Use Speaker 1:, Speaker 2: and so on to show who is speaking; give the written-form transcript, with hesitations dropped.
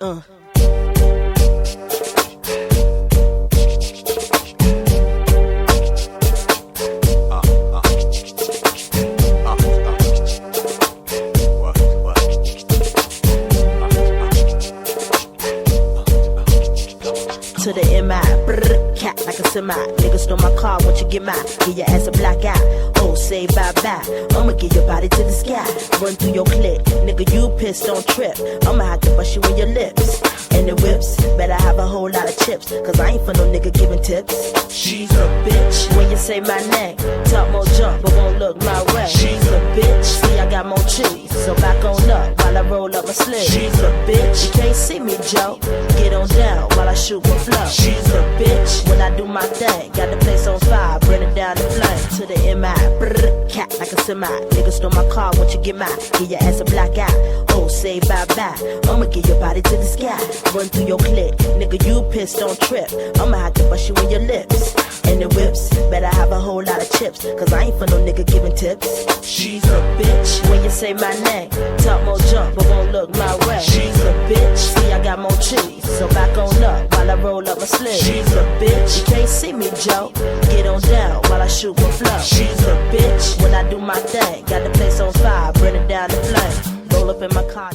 Speaker 1: To the MI, brr, cat like a semi. Nigga stole my car, won't you get mine? Give your ass a black eye. Oh, say bye-bye. I'ma give your body to the sky. Run through your clip. Nigga, you pissed, don't trip. I'ma have to bust you in your lips. And the whips, better have a whole lot of chips. Cause I ain't for no nigga giving tips. She's a bitch. When you say my name, talk more junk, but won't look my way. She's a bitch. See, I got more cheese. So back on up while I roll up my sleeve. She's a bitch. You can't see me, Joe. Get on down while I shoot my flow. She's a bitch. When I do my thing, got the place on fire, burn it down the flame. To the MI, brr, cat like a semi. Nigga stole my car, won't you get mine? Give your ass a black eye. Oh, say bye-bye. I'ma give your body to the sky. Run through your clip. Nigga, you pissed, don't trip. I'ma have to bust you in your lips. And the whips, better have a whole lot of chips. Cause I ain't for no nigga giving tips. She's a bitch. When you say my name, talk more junk, but won't look my way. She's a bitch. See, I got more cheese. So back on up while I roll up my sleeve. She's a bitch. You can't see me, Joe. Get on down while I shoot my flow. She's a bitch. When I do my thing, got the place on fire, burn it down the flame. Roll up in my car.